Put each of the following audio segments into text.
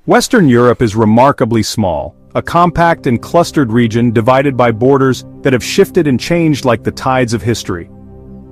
Western Europe is remarkably small, a compact and clustered region divided by borders that have shifted and changed like the tides of history.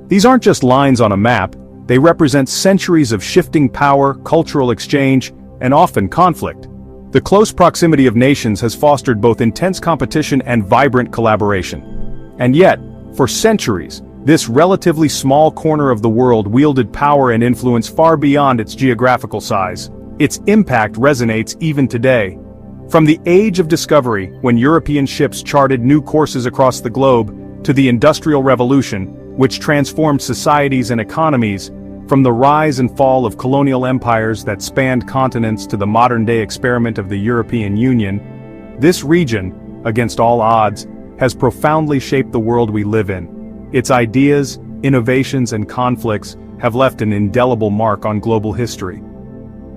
These aren't just lines on a map, they represent centuries of shifting power, cultural exchange, and often conflict. The close proximity of nations has fostered both intense competition and vibrant collaboration. And yet, for centuries, this relatively small corner of the world wielded power and influence far beyond its geographical size. Its impact resonates even today. From the age of discovery, when European ships charted new courses across the globe, to the Industrial Revolution, which transformed societies and economies, from the rise and fall of colonial empires that spanned continents to the modern-day experiment of the European Union, this region, against all odds, has profoundly shaped the world we live in. Its ideas, innovations, and conflicts have left an indelible mark on global history.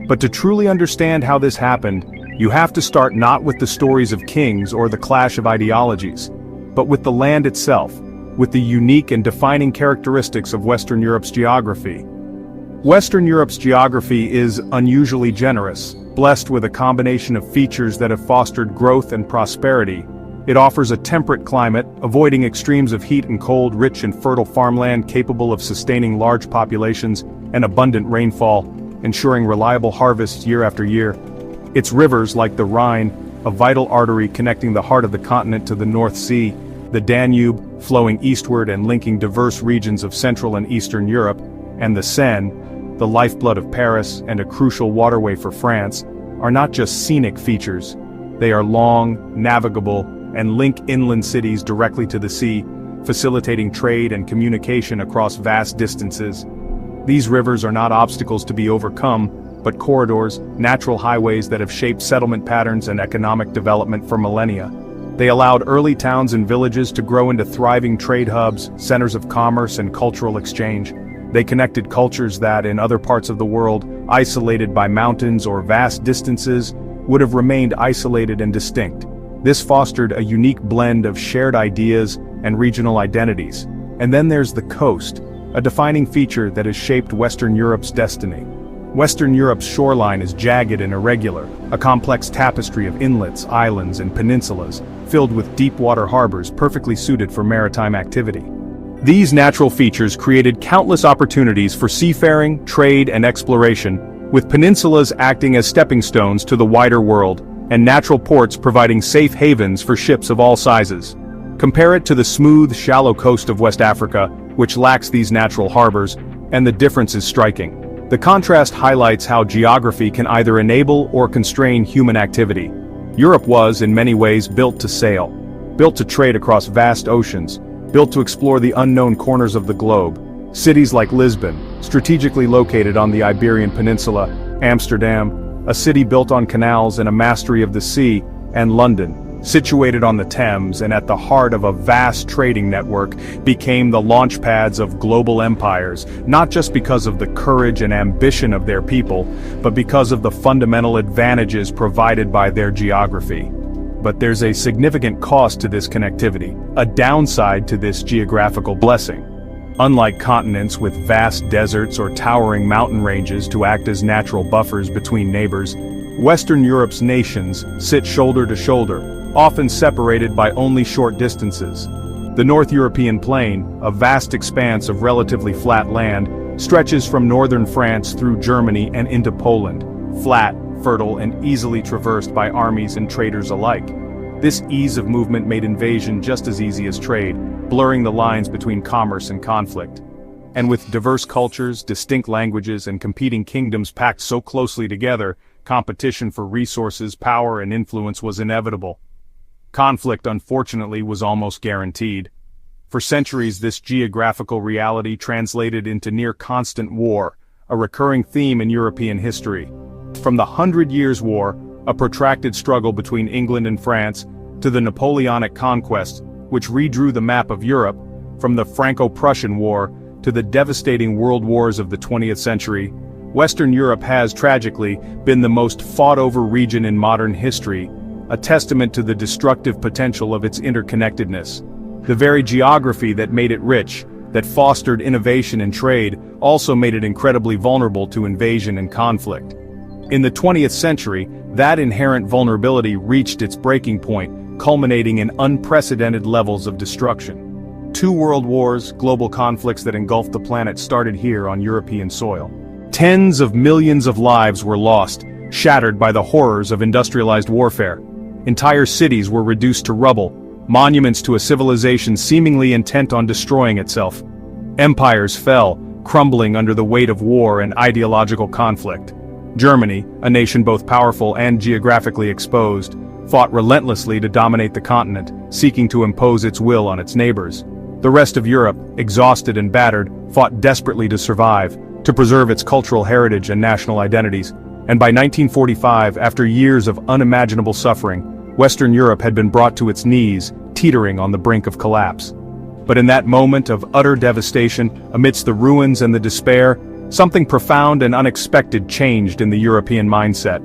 But to truly understand how this happened, you have to start not with the stories of kings or the clash of ideologies, but with the land itself, with the unique and defining characteristics of Western Europe's geography. Western Europe's geography is unusually generous, blessed with a combination of features that have fostered growth and prosperity. It offers a temperate climate, avoiding extremes of heat and cold, rich and fertile farmland capable of sustaining large populations, and abundant rainfall, ensuring reliable harvests year after year. Its rivers, like the Rhine, a vital artery connecting the heart of the continent to the North Sea, the Danube, flowing eastward and linking diverse regions of Central and Eastern Europe, and the Seine, the lifeblood of Paris and a crucial waterway for France, are not just scenic features. They are long, navigable, and link inland cities directly to the sea, facilitating trade and communication across vast distances. These rivers are not obstacles to be overcome, but corridors, natural highways that have shaped settlement patterns and economic development for millennia. They allowed early towns and villages to grow into thriving trade hubs, centers of commerce and cultural exchange. They connected cultures that, in other parts of the world, isolated by mountains or vast distances, would have remained isolated and distinct. This fostered a unique blend of shared ideas and regional identities. And then there's the coast, a defining feature that has shaped Western Europe's destiny. Western Europe's shoreline is jagged and irregular, a complex tapestry of inlets, islands, and peninsulas, filled with deep-water harbors perfectly suited for maritime activity. These natural features created countless opportunities for seafaring, trade, and exploration, with peninsulas acting as stepping stones to the wider world, and natural ports providing safe havens for ships of all sizes. Compare it to the smooth, shallow coast of West Africa, which lacks these natural harbors, and the difference is striking. The contrast highlights how geography can either enable or constrain human activity. Europe was, in many ways, built to sail, built to trade across vast oceans, built to explore the unknown corners of the globe. Cities like Lisbon, strategically located on the Iberian Peninsula, Amsterdam, a city built on canals and a mastery of the sea, and London, situated on the Thames and at the heart of a vast trading network, became the launchpads of global empires, not just because of the courage and ambition of their people, but because of the fundamental advantages provided by their geography. But there's a significant cost to this connectivity, a downside to this geographical blessing. Unlike continents with vast deserts or towering mountain ranges to act as natural buffers between neighbors, Western Europe's nations sit shoulder to shoulder, often separated by only short distances. The North European plain, a vast expanse of relatively flat land, stretches from northern France through Germany and into Poland, flat, fertile, and easily traversed by armies and traders alike. This ease of movement made invasion just as easy as trade, blurring the lines between commerce and conflict. And with diverse cultures, distinct languages, and competing kingdoms packed so closely together, competition for resources, power, and influence was inevitable. Conflict, unfortunately, was almost guaranteed. For centuries, this geographical reality translated into near-constant war, a recurring theme in European history. From the Hundred Years' War, a protracted struggle between England and France, to the Napoleonic conquest, which redrew the map of Europe, from the Franco-Prussian War to the devastating world wars of the 20th century, Western Europe has, tragically, been the most fought-over region in modern history, a testament to the destructive potential of its interconnectedness. The very geography that made it rich, that fostered innovation and trade, also made it incredibly vulnerable to invasion and conflict. In the 20th century, that inherent vulnerability reached its breaking point, culminating in unprecedented levels of destruction. 2 world wars, global conflicts that engulfed the planet started here on European soil. Tens of millions of lives were lost, shattered by the horrors of industrialized warfare. Entire cities were reduced to rubble, monuments to a civilization seemingly intent on destroying itself. Empires fell, crumbling under the weight of war and ideological conflict. Germany, a nation both powerful and geographically exposed, fought relentlessly to dominate the continent, seeking to impose its will on its neighbors. The rest of Europe, exhausted and battered, fought desperately to survive, to preserve its cultural heritage and national identities. And by 1945, after years of unimaginable suffering, Western Europe had been brought to its knees, teetering on the brink of collapse. But in that moment of utter devastation, amidst the ruins and the despair, something profound and unexpected changed in the European mindset.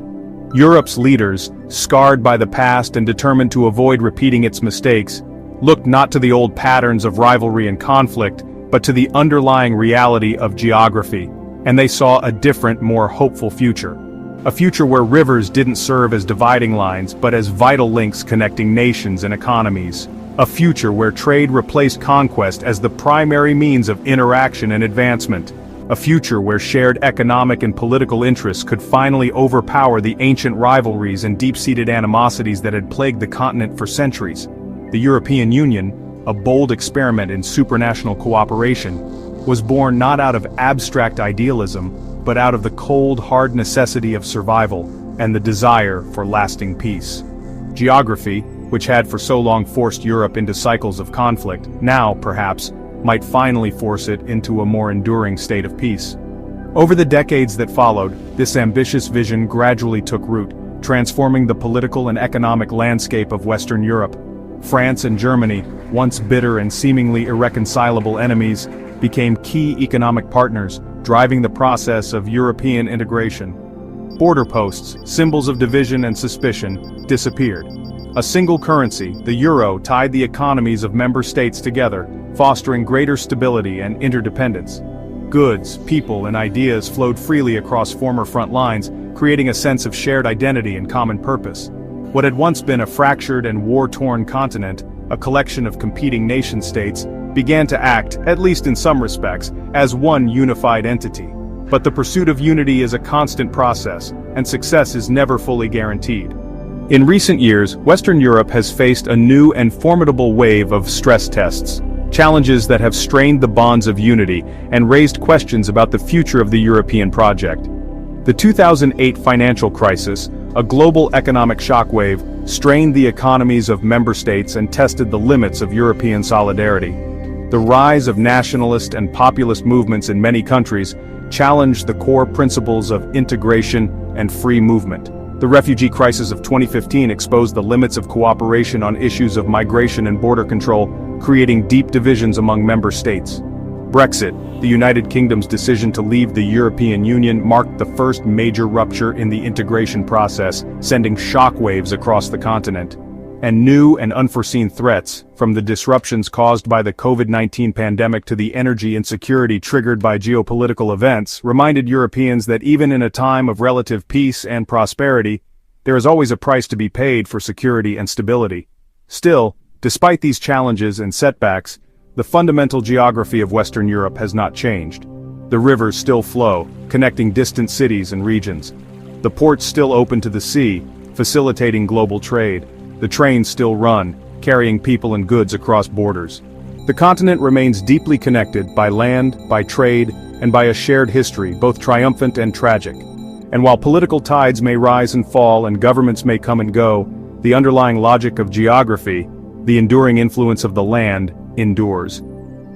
Europe's leaders, scarred by the past and determined to avoid repeating its mistakes, looked not to the old patterns of rivalry and conflict, but to the underlying reality of geography, and they saw a different, more hopeful future. A future where rivers didn't serve as dividing lines, but as vital links connecting nations and economies. A future where trade replaced conquest as the primary means of interaction and advancement. A future where shared economic and political interests could finally overpower the ancient rivalries and deep-seated animosities that had plagued the continent for centuries. The European Union, a bold experiment in supranational cooperation, was born not out of abstract idealism, but out of the cold, hard necessity of survival and the desire for lasting peace. Geography, which had for so long forced Europe into cycles of conflict, now, perhaps, might finally force it into a more enduring state of peace. Over the decades that followed, this ambitious vision gradually took root, transforming the political and economic landscape of Western Europe. France and Germany, once bitter and seemingly irreconcilable enemies, became key economic partners, driving the process of European integration. Border posts, symbols of division and suspicion, disappeared. A single currency, the euro, tied the economies of member states together, fostering greater stability and interdependence. Goods, people, and ideas flowed freely across former front lines, creating a sense of shared identity and common purpose. What had once been a fractured and war-torn continent, a collection of competing nation-states, began to act, at least in some respects, as one unified entity. But the pursuit of unity is a constant process, and success is never fully guaranteed. In recent years, Western Europe has faced a new and formidable wave of stress tests, challenges that have strained the bonds of unity and raised questions about the future of the European project. The 2008 financial crisis, a global economic shockwave, strained the economies of member states and tested the limits of European solidarity. The rise of nationalist and populist movements in many countries challenged the core principles of integration and free movement. The refugee crisis of 2015 exposed the limits of cooperation on issues of migration and border control, creating deep divisions among member states. Brexit, the United Kingdom's decision to leave the European Union, marked the first major rupture in the integration process, sending shockwaves across the continent. And new and unforeseen threats, from the disruptions caused by the COVID-19 pandemic to the energy insecurity triggered by geopolitical events, reminded Europeans that even in a time of relative peace and prosperity, there is always a price to be paid for security and stability. Still, despite these challenges and setbacks, the fundamental geography of Western Europe has not changed. The rivers still flow, connecting distant cities and regions. The ports still open to the sea, facilitating global trade. The trains still run, carrying people and goods across borders. The continent remains deeply connected by land, by trade, and by a shared history, both triumphant and tragic. And while political tides may rise and fall and governments may come and go, the underlying logic of geography, the enduring influence of the land, endures.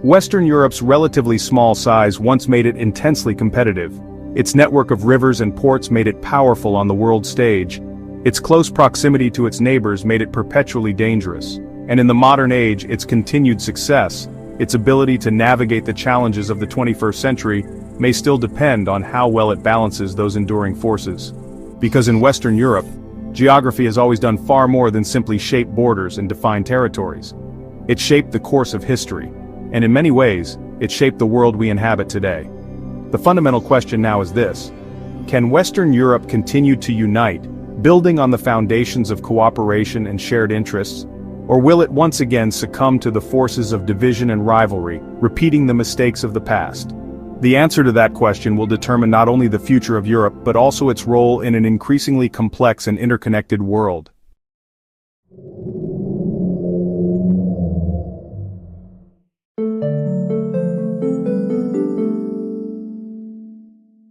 Western Europe's relatively small size once made it intensely competitive. Its network of rivers and ports made it powerful on the world stage. Its close proximity to its neighbors made it perpetually dangerous. And in the modern age, its continued success, its ability to navigate the challenges of the 21st century, may still depend on how well it balances those enduring forces. Because in Western Europe, geography has always done far more than simply shape borders and define territories. It shaped the course of history, and in many ways, it shaped the world we inhabit today. The fundamental question now is this: Can Western Europe continue to unite, building on the foundations of cooperation and shared interests? Or will it once again succumb to the forces of division and rivalry, repeating the mistakes of the past? The answer to that question will determine not only the future of Europe but also its role in an increasingly complex and interconnected world.